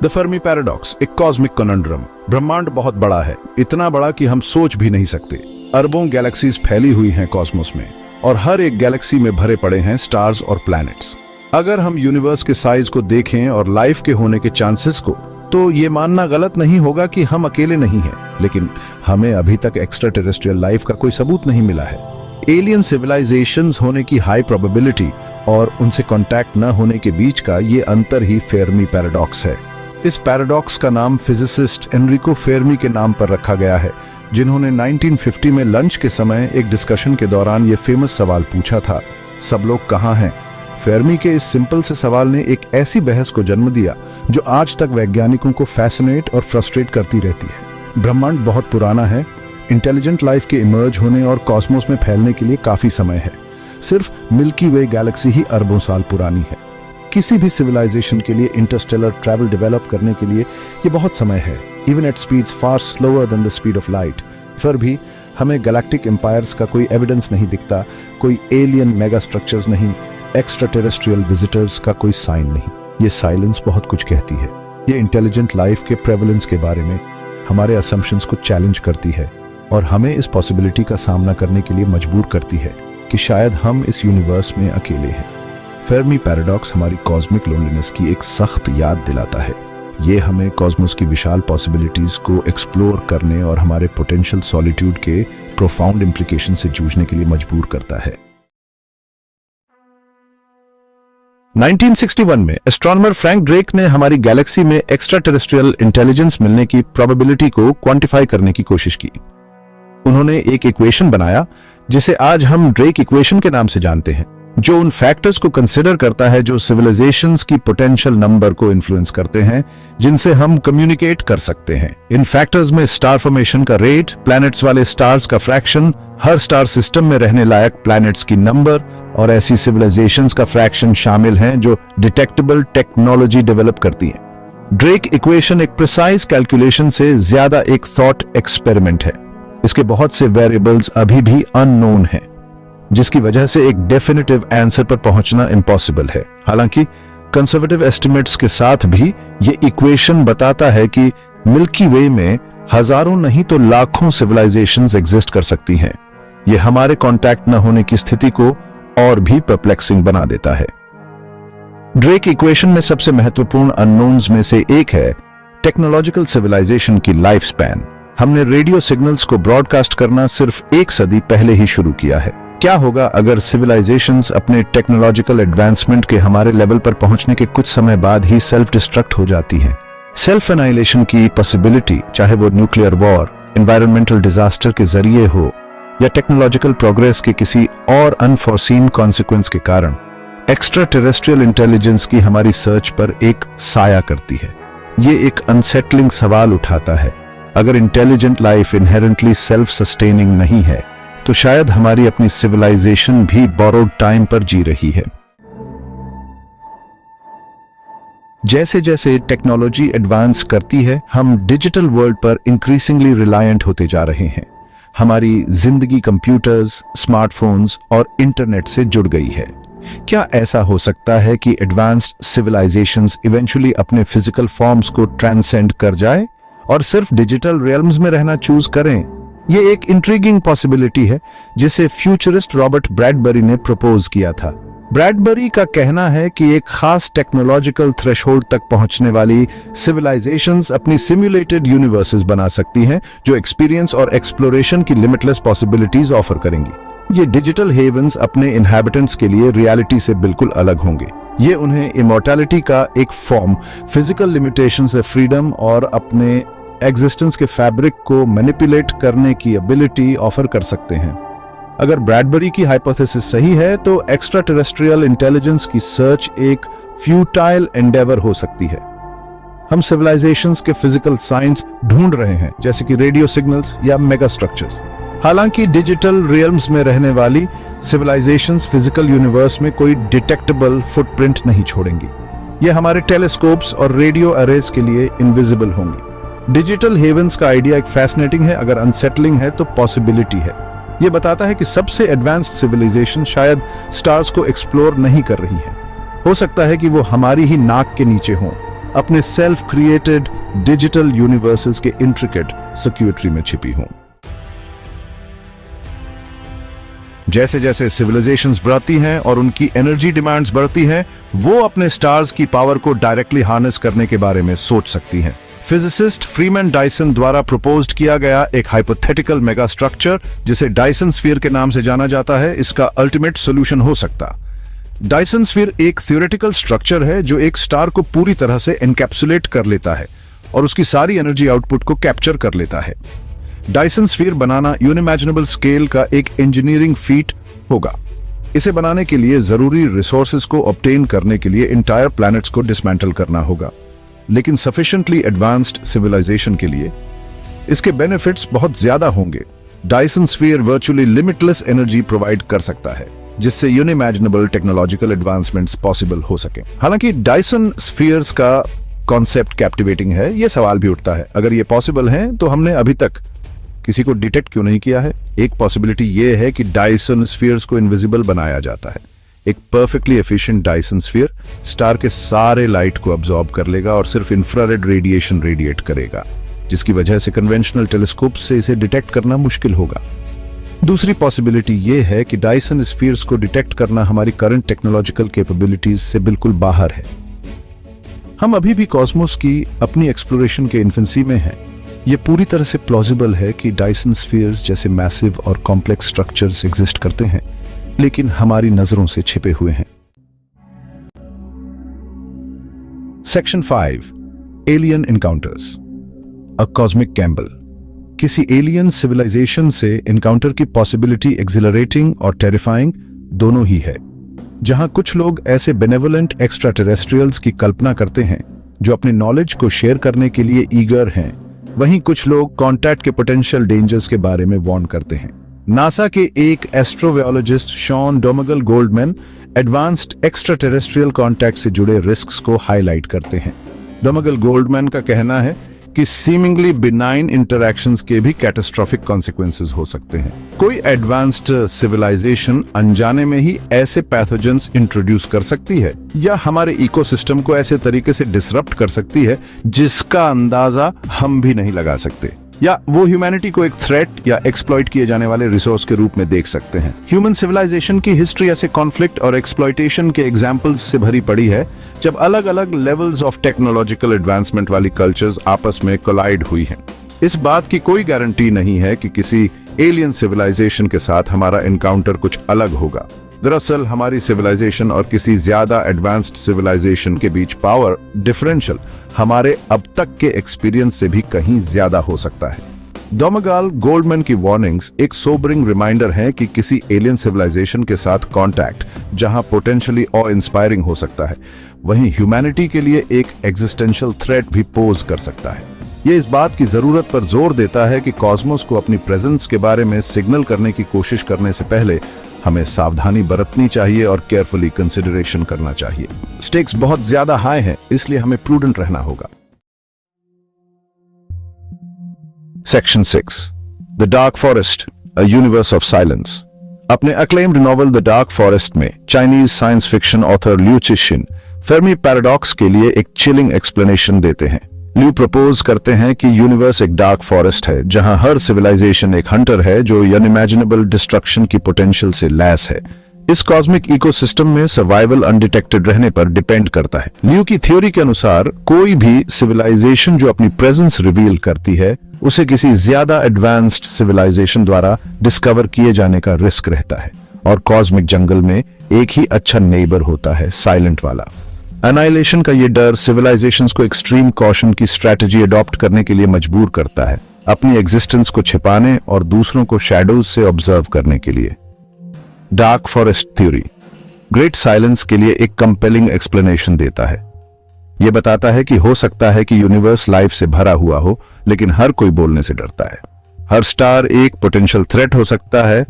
The Fermi paradox एक cosmic कॉनंड्रम। ब्रह्मांड बहुत बड़ा है, इतना बड़ा कि हम सोच भी नहीं सकते। अरबों गैलेक्सीज फैली हुई हैं कॉस्मोस में, और हर एक गैलेक्सी में भरे पड़े हैं स्टार्स और प्लैनेट्स। अगर हम यूनिवर्स के साइज को देखें और लाइफ के होने के चांसेस को, तो ये मानना गलत नहीं होगा कि हम अकेले नहीं हैं। लेकिन हमें अभी तक एक्स्ट्रा टेरेस्ट्रियल लाइफ का कोई सबूत नहीं मिला है। एलियन सिविलाइजेशंस होने की हाई प्रोबेबिलिटी और उनसे कांटेक्ट न होने के बीच का ये अंतर ही फेर्मी पैराडॉक्स है। इस पैराडॉक्स का नाम फिजिसिस्ट एनरिको फेर्मी के नाम पर रखा गया है, जिन्होंने 1950 में लंच के समय एक डिस्कशन के दौरान ये फेमस सवाल पूछा था, सब लोग कहाँ हैं? फेर्मी के इस सिंपल से सवाल ने एक ऐसी बहस को जन्म दिया जो आज तक वैज्ञानिकों को फैसिनेट और फ्रस्ट्रेट करती रहती है। ब्रह्मांड बहुत पुराना है, इंटेलिजेंट लाइफ के इमर्ज होने और कॉस्मोस में फैलने के लिए काफी समय है। सिर्फ मिल्की वे गैलेक्सी ही अरबों साल पुरानी है। किसी भी सिविलाइजेशन के लिए इंटरस्टेलर ट्रैवल डेवलप करने के लिए ये बहुत समय है, even at speeds far slower then the speed of light. फिर भी हमें गैलेक्टिक एम्पायर्स का कोई एविडेंस नहीं दिखता, कोई एलियन मेगा स्ट्रक्चर्स नहीं, एक्स्ट्रा टेरेस्ट्रियल विजिटर्स का कोई साइन नहीं। ये साइलेंस बहुत कुछ कहती है। ये इंटेलिजेंट लाइफ के प्रेवलेंस के बारे में हमारे असम्पशंस को चैलेंज करती है और हमें इस पॉसिबिलिटी का सामना करने के लिए मजबूर करती है कि शायद हम इस यूनिवर्स में अकेले हैं। फेर्मी पैराडॉक्स हमारी कॉस्मिक लोनलीनेस की एक सख्त याद दिलाता है। ये हमें कॉस्मोस की विशाल पॉसिबिलिटीज को एक्सप्लोर करने और हमारे पोटेंशियल सॉलिट्यूड के प्रोफाउंड इम्प्लीकेशन से जूझने के लिए मजबूर करता है। 1961 में एस्ट्रोनॉमर फ्रैंक ड्रेक ने हमारी गैलेक्सी में एक्स्ट्रा टेरेस्ट्रियल इंटेलिजेंस मिलने की प्रोबेबिलिटी को क्वांटिफाई करने की कोशिश की। उन्होंने एक इक्वेशन बनाया जिसे आज हम ड्रेक इक्वेशन के नाम से जानते हैं, जो उन फैक्टर्स को कंसिडर करता है जो सिविलाइजेशंस की पोटेंशियल नंबर को इन्फ्लुएंस करते हैं, जिनसे हम कम्युनिकेट कर सकते हैं। इन फैक्टर्स में स्टार फॉर्मेशन का रेट, प्लैनेट्स वाले स्टार्स का फ्रैक्शन, हर स्टार सिस्टम में रहने लायक प्लैनेट्स की नंबर और ऐसी सिविलाइजेशंस का फ्रैक्शन शामिल हैं जो डिटेक्टेबल टेक्नोलॉजी डेवलप करती हैं। ड्रेक इक्वेशन एक प्रिसाइज कैलकुलेशन से ज्यादा एक थॉट एक्सपेरिमेंट है। इसके बहुत से वेरिएबल्स अभी भी अननोन हैं, जिसकी वजह से एक डेफिनेटिव आंसर पर पहुंचना इम्पॉसिबल है। हालांकि कंजर्वेटिव एस्टिमेट्स के साथ भी ये इक्वेशन बताता है कि मिल्की वे में हजारों नहीं तो लाखों सिविलाइजेशंस एग्जिस्ट कर सकती हैं। ये हमारे कांटेक्ट न होने की स्थिति को और भी परप्लेक्सिंग बना देता है। ड्रेक इक्वेशन में सबसे महत्वपूर्ण अननोन्स में से एक है टेक्नोलॉजिकल सिविलाइजेशन की लाइफ स्पैन। हमने रेडियो सिग्नल्स को ब्रॉडकास्ट करना सिर्फ 1 सदी पहले ही शुरू किया है। क्या होगा अगर सिविलाइजेशंस अपने टेक्नोलॉजिकल एडवांसमेंट के हमारे लेवल पर पहुंचने के कुछ समय बाद ही सेल्फ डिस्ट्रक्ट हो जाती हैं? सेल्फ एनाइलेशन की पॉसिबिलिटी, चाहे वो न्यूक्लियर वॉर, एनवायरमेंटल डिजास्टर के जरिए हो या टेक्नोलॉजिकल प्रोग्रेस के किसी और अनफोर्सीन कॉन्सिक्वेंस के कारण, एक्स्ट्रा टेरेस्ट्रियल इंटेलिजेंस की हमारी सर्च पर एक साया करती है। ये एक अनसेटलिंग सवाल उठाता है, अगर intelligent life inherently self sustaining नहीं है तो शायद हमारी अपनी सिविलाइजेशन भी बोरोड टाइम पर जी रही है। जैसे जैसे टेक्नोलॉजी एडवांस करती है, हम डिजिटल वर्ल्ड पर इंक्रीजिंगली रिलायंट होते जा रहे हैं। हमारी जिंदगी कंप्यूटर्स, स्मार्टफोन्स और इंटरनेट से जुड़ गई है। क्या ऐसा हो सकता है कि एडवांस्ड सिविलाइजेशंस इवेंचुअली अपने फिजिकल फॉर्म्स को ट्रांसेंड कर जाए और सिर्फ डिजिटल रियल्म्स में रहना चूज करें? ये एक इंट्रिगिंग पॉसिबिलिटी है जिसे फ्यूचरिस्ट रॉबर्ट ब्रैडबरी ने प्रपोज किया था। ब्रैडबरी का कहना है कि एक खास टेक्नोलॉजिकल थ्रेशोल्ड तक पहुंचने वाली सिविलाइजेशंस अपनी सिम्युलेटेड यूनिवर्सेस बना सकती हैं जो एक्सपीरियंस और एक्सप्लोरेशन की लिमिटलेस पॉसिबिलिटीज ऑफर करेंगी। ये डिजिटल हेवंस अपने इनहैबिटेंट्स के लिए रियलिटी से बिल्कुल अलग होंगे। ये उन्हें इमॉर्टैलिटी का एक फॉर्म, फिजिकल लिमिटेशन से फ्रीडम और अपने एग्जिस्टेंस के फैब्रिक को मैनिपुलेट करने की एबिलिटी ऑफर कर सकते हैं। अगर ब्रैडबरी की हाइपोथेसिस सही है तो एक्स्ट्रा टेरेस्ट्रियल इंटेलिजेंस की सर्च एक फ्यूटाइल एंडेवर हो सकती है। हम सिविलाइजेशंस के फिजिकल साइंस ढूंढ रहे हैं, जैसे कि रेडियो सिग्नल्स या मेगा स्ट्रक्चर्स। हालांकि डिजिटल रियल्म्स में रहने वाली सिविलाइजेशंस फिजिकल यूनिवर्स में कोई डिटेक्टेबल फुटप्रिंट नहीं छोड़ेंगी। ये हमारे टेलीस्कोप्स और रेडियो अरेज के लिए इनविजिबल होंगी। डिजिटल हेवंस का आइडिया एक फैसिनेटिंग है, अगर अनसेटलिंग है तो पॉसिबिलिटी है। यह बताता है कि सबसे एडवांस्ड सिविलाइजेशन शायद स्टार्स को एक्सप्लोर नहीं कर रही है। हो सकता है कि वो हमारी ही नाक के नीचे हों, अपने सेल्फ क्रिएटेड डिजिटल यूनिवर्सेस के इंट्रिकेट सर्क्यूटरी में छिपी हों। जैसे जैसे सिविलाइजेशंस बढ़ती हैं और उनकी एनर्जी डिमांड्स बढ़ती हैं, वो अपने स्टार्स की पावर को डायरेक्टली हार्नेस करने के बारे में सोच सकती हैं। फिजिसिस्ट फ्रीमैन डायसन द्वारा प्रपोज्ड किया गया एक हाइपोथेटिकल मेगा स्ट्रक्चर, जिसे डायसन स्फीयर के नाम से जाना जाता है, इसका अल्टीमेट सॉल्यूशन हो सकता। डायसन स्फीयर एक थ्योरेटिकल स्ट्रक्चर है जो एक स्टार को पूरी तरह से एनकैप्सुलेट कर लेता है और उसकी सारी एनर्जी आउटपुट को कैप्चर कर लेता है। डायसन स्फीयर बनाना यूनिमैजिनेबल स्केल का एक इंजीनियरिंग फीट होगा। इसे बनाने के लिए जरूरी रिसोर्सेज को ऑब्टेन करने के लिए इंटायर प्लैनेट्स को डिसमेंटल करना होगा, लेकिन सफिशिएंटली एडवांस्ड सिविलाइजेशन के लिए इसके बेनिफिट्स बहुत ज्यादा होंगे। Dyson sphere virtually limitless energy provide कर सकता है, जिससे यूनिमैजिनेबल टेक्नोलॉजिकल एडवांसमेंट्स पॉसिबल हो सके। हालांकि डायसन स्फीयर्स का कॉन्सेप्ट कैप्टिवेटिंग है, यह सवाल भी उठता है, अगर ये पॉसिबल है तो हमने अभी तक किसी को डिटेक्ट क्यों नहीं किया है? एक पॉसिबिलिटी यह है कि डायसन स्फीयर्स को इनविजिबल बनाया जाता है। एक perfectly efficient Dyson sphere star के सारे लाइट को अब्सॉर्ब कर लेगा और सिर्फ इंफ्रारेड रेडिएशन रेडिएट करेगा, जिसकी वजह से कन्वेंशनल टेलीस्कोप से इसे डिटेक्ट करना मुश्किल होगा। दूसरी पॉसिबिलिटी यह है कि डायसन स्फीयर्स को डिटेक्ट करना हमारी करंट टेक्नोलॉजिकल कैपेबिलिटीज से बिल्कुल बाहर है। हम अभी भी कॉस्मोस की अपनी एक्सप्लोरेशन के इन्फेंसी में हैं। यह पूरी तरह से प्लॉजिबल है कि डायसन स्फीयर्स जैसे मैसिव और कॉम्प्लेक्स स्ट्रक्चर्स एग्जिस्ट करते हैं, लेकिन हमारी नजरों से छिपे हुए हैं। सेक्शन 5, एलियन इनकाउंटर्स, अ कॉस्मिक गैम्बल। किसी एलियन सिविलाइजेशन से इनकाउंटर की पॉसिबिलिटी एक्सिलरेटिंग और टेरिफाइंग दोनों ही है। जहां कुछ लोग ऐसे बेनेवोलेंट एक्स्ट्रा टेरेस्ट्रियल्स की कल्पना करते हैं जो अपने नॉलेज को शेयर करने के लिए ईगर हैं, वहीं कुछ लोग कॉन्टैक्ट के पोटेंशियल डेंजर्स के बारे में वार्न करते हैं। नासा के एक astrobiologist Shawn Domagal Goldman advanced extra terrestrial contact से जुड़े रिस्क्स को हाईलाइट करते हैं। डोमगल गोल्डमैन का कहना है कि सीमिंगली बिनाइन इंटरैक्शंस के भी कैटास्ट्रोफिक कॉन्सिक्वेंसेस हो सकते हैं। कोई एडवांस्ड सिविलाइजेशन अनजाने में ही ऐसे पैथोजेंस इंट्रोड्यूस कर सकती है या हमारे इकोसिस्टम को ऐसे तरीके से डिसरप्ट कर सकती है जिसका अंदाजा हम भी नहीं लगा सकते, या वो ह्यूमैनिटी को एक थ्रेट या एक्सप्लॉइट किए जाने वाले रिसोर्स के रूप में देख सकते हैं। ह्यूमन सिविलाइजेशन की हिस्ट्री ऐसे कॉन्फ्लिक्ट और एक्सप्लॉइटेशन के एग्जाम्पल्स से भरी पड़ी है, जब अलग अलग लेवल्स ऑफ टेक्नोलॉजिकल एडवांसमेंट वाली कल्चर्स आपस में कोलाइड हुई हैं। इस बात की कोई गारंटी नहीं है कि किसी एलियन सिविलाइजेशन के साथ हमारा एनकाउंटर कुछ अलग होगा। दरअसल हमारी सिविलाइजेशन और किसी ज्यादा एडवांस्ड सिविलाइजेशन के बीच पावर डिफरेंशियल हमारे अब तक के एक्सपीरियंस से भी कहीं ज्यादा हो सकता है। डोमगल गोल्डमैन की वार्निंग्स एक सोबरिंग रिमाइंडर हैं कि किसी एलियन सिविलाइजेशन के साथ कांटेक्ट जहां पोटेंशियली ऑ इंस्पायरिंग हो सकता है, वहीं ह्यूमैनिटी के लिए एक एग्जिस्टेंशियल थ्रेट भी पोज कर सकता है। ये इस बात की जरूरत पर जोर देता है कि कॉस्मोस को अपनी प्रेजेंस के बारे में सिग्नल करने की कोशिश करने से पहले हमें सावधानी बरतनी चाहिए और केयरफुली कंसिडरेशन करना चाहिए। स्टेक्स बहुत ज्यादा हाई हैं, इसलिए हमें प्रूडेंट रहना होगा। Section 6, the dark forest, a universe of silence. अपने acclaimed novel the dark forest में Chinese science fiction author Liu Cixin Fermi paradox के लिए एक चिलिंग एक्सप्लेनेशन देते हैं। ल्यू प्रपोज करते हैं कि यूनिवर्स एक डार्क फॉरेस्ट है जहां हर सिविलाइजेशन एक हंटर है जो अनइमेजिनेबल डिस्ट्रक्शन की पोटेंशियल से लैस है। इस कॉस्मिक इकोसिस्टम में सर्वाइवल अनडिटेक्टेड रहने पर डिपेंड करता है। ल्यू की थ्योरी के अनुसार कोई भी सिविलाइजेशन जो अपनी प्रेजेंस रिवील करती है उसे किसी ज्यादा एडवांस्ड सिविलाइजेशन द्वारा डिस्कवर किए जाने का रिस्क रहता है, और कॉस्मिक जंगल में एक ही अच्छा नेबर होता है, साइलेंट वाला। एनाइलेशन का ये डर सिविलाइजेशंस को एक्सट्रीम कॉशन की स्ट्रेटजी अडॉप्ट करने के लिए मजबूर करता है, अपनी एग्जिस्टेंस को छिपाने और दूसरों को शैडोज से ऑब्जर्व करने के लिए। Dark forest theory great silence के लिए एक कंपेलिंग एक्सप्लेनेशन देता है। यह बताता है कि हो सकता है कि यूनिवर्स लाइफ से भरा हुआ हो, लेकिन हर कोई बोलने से डरता है। हर स्टार एक पोटेंशियल थ्रेट हो सकता है,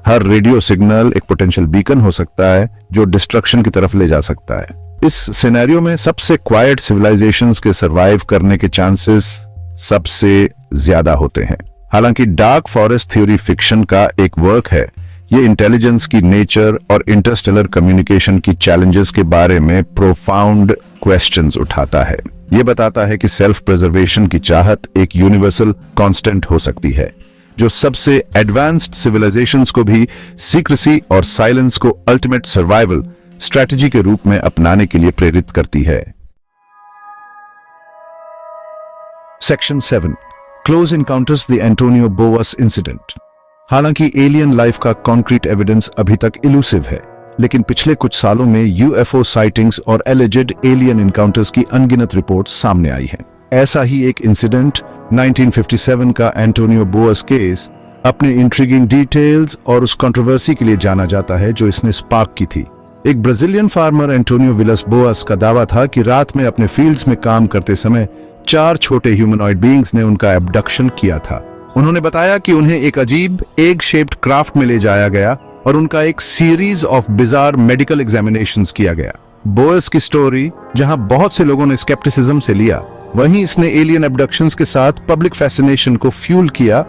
हर रेडियो सिग्नल एक पोटेंशियल बीकन हो सकता है जो डिस्ट्रक्शन की तरफ ले जा सकता है। इस सिनेरियो में सबसे क्वाइट सिविलाइजेशंस के सरवाइव करने के चांसेस सबसे ज्यादा होते हैं। हालांकि डार्क फॉरेस्ट थ्योरी फिक्शन का एक वर्क है, ये इंटेलिजेंस की नेचर और इंटरस्टेलर कम्युनिकेशन की चैलेंजेस के बारे में प्रोफाउंड क्वेश्चंस उठाता है। ये बताता है कि सेल्फ प्रिजर्वेशन की चाहत एक यूनिवर्सल कांस्टेंट हो सकती है, जो सबसे एडवांस्ड सिविलाइजेशंस को भी सीक्रेसी और साइलेंस को अल्टीमेट सर्वाइवल स्ट्रेटजी के रूप में अपनाने के लिए प्रेरित करती है। Section 7 close encounters the Antonio Boas incident. हालांकि एलियन लाइफ का कॉन्क्रीट एविडेंस अभी तक इलूसिव है, लेकिन पिछले कुछ सालों में यूएफओ साइटिंग्स और एलिजेड एलियन इनकाउंटर्स की अनगिनत रिपोर्ट्स सामने आई हैं। ऐसा ही एक इंसिडेंट 1957 का एंटोनियो बोअस केस अपने इंट्रिगिंग डिटेल्स और उस कंट्रोवर्सी के लिए जाना जाता है जो इसने स्पार्क की थी। एक ब्राजीलियन फार्मर एंटोनियो विलस बोअस का दावा था कि रात में अपने फील्ड्स में काम करते समय 4 छोटे ह्यूमनॉइड बीइंग्स ने उनका एब्डक्शन किया था। उन्होंने बताया कि उन्हें एक अजीब एग शेप्ड क्राफ्ट में ले जाया गया और उनका एक series of bizarre medical examinations किया गया। बोअस की स्टोरी जहां बहुत से लोगों ने स्केप्टिसिज्म से लिया, वहीं इसने एलियन एब्डक्शंस के साथ पब्लिक फैसिनेशन को फ्यूल किया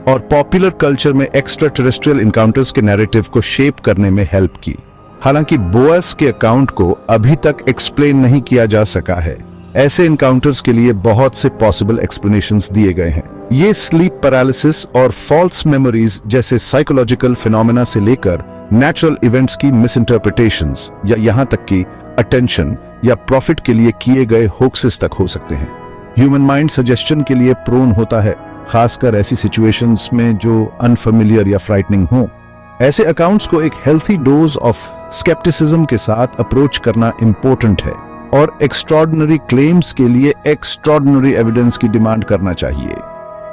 और पॉपुलर कल्चर में एक्स्ट्रा टेरेस्ट्रियल इनकाउंटर्स के नैरेटिव को शेप करने में हेल्प की। हालांकि बोअस के अकाउंट को अभी तक एक्सप्लेन नहीं किया जा सका है। ऐसे इनकाउंटर्स के लिए बहुत से पॉसिबल एक्सप्लेनेशंस दिए गए हैं। ये स्लीप पैरालिसिस और फॉल्स मेमोरीज जैसे साइकोलॉजिकल फिनोमेना से लेकर नेचुरल इवेंट्स की मिसइंटरप्रिटेशंस या यहां तक कि अटेंशन या प्रॉफिट के लिए किए गए होक्सेस तक हो सकते हैं। ह्यूमन माइंड सजेशन के लिए प्रोन होता है, खासकर ऐसी सिचुएशंस में जो अनफेमिलियर या फ्राइटनिंग हो। ऐसे अकाउंट्स को एक हेल्थी डोज ऑफ स्केप्टिसिज्म के साथ अप्रोच करना इंपॉर्टेंट है और एक्स्ट्रॉर्डिनरी क्लेम्स के लिए एक्स्ट्रॉर्डिनरी एविडेंस की डिमांड करना चाहिए।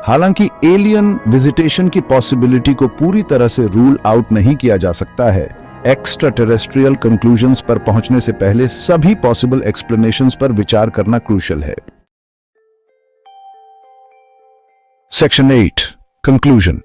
हालांकि एलियन विजिटेशन की पॉसिबिलिटी को पूरी तरह से रूल आउट नहीं किया जा सकता है, एक्स्ट्रा टेरेस्ट्रियल कंक्लूजन्स पर पहुंचने से पहले सभी पॉसिबल एक्सप्लेनेशंस पर विचार करना क्रूशियल है। Section 8 conclusion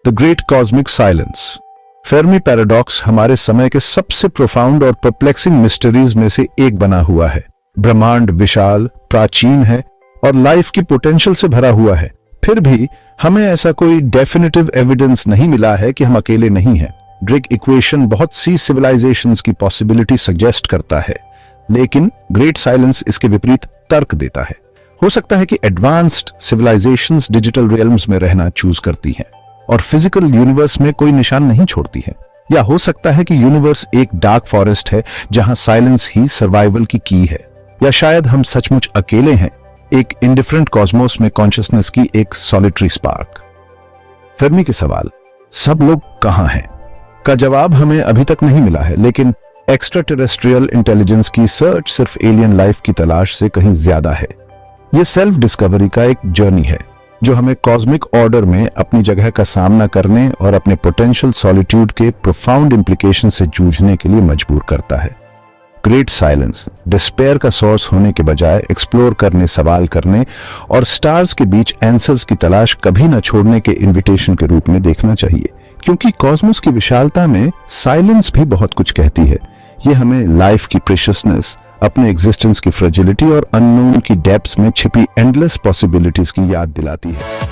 the great cosmic silence. Fermi paradox हमारे समय के सबसे प्रोफाउंड और परप्लेक्सिंग मिस्टरीज में से एक बना हुआ है। ब्रह्मांड विशाल, प्राचीन है और लाइफ की पोटेंशियल से भरा हुआ है। फिर भी हमें ऐसा कोई डेफिनेटिव एविडेंस नहीं मिला है कि हम अकेले नहीं हैं। ड्रेक इक्वेशन बहुत सी सिविलाइजेशंस की पॉसिबिलिटी सजेस्ट करता है, लेकिन ग्रेट साइलेंस इसके विपरीत तर्क देता है। हो सकता है कि एडवांस्ड सिविलाइजेशंस डिजिटल रियल्म्स में रहना चूज करती हैं और फिजिकल यूनिवर्स में कोई निशान नहीं छोड़ती है, या हो सकता है कि यूनिवर्स एक डार्क फॉरेस्ट है जहां साइलेंस ही सर्वाइवल की है, या शायद हम सचमुच अकेले हैं, एक इंडिफरेंट कॉस्मोस में कॉन्शियसनेस की एक सॉलिटरी स्पार्क। फेर्मी के सवाल सब लोग कहां हैं का जवाब हमें अभी तक नहीं मिला है, लेकिन एक्स्ट्रा टेरेस्ट्रियल इंटेलिजेंस की सर्च सिर्फ एलियन लाइफ की तलाश से कहीं ज्यादा है। यह सेल्फ डिस्कवरी का एक जर्नी है जो हमें कॉस्मिक ऑर्डर में अपनी जगह का सामना करने और अपने पोटेंशियल सॉलिट्यूड के प्रोफाउंड इंप्लीकेशन से जूझने के लिए मजबूर करता है। ग्रेट साइलेंस डिस्पेयर का सोर्स होने के बजाय एक्सप्लोर करने, सवाल करने और स्टार्स के बीच आंसर्स की तलाश कभी न छोड़ने के इन्विटेशन के रूप में देखना चाहिए, क्योंकि कॉस्मोस की विशालता में साइलेंस भी बहुत कुछ कहती है। यह हमें लाइफ की प्रेशियसनेस, अपने एग्जिस्टेंस की फ्रेजिलिटी और अननोन की डेप्थ्स में छिपी एंडलेस पॉसिबिलिटीज की याद दिलाती है।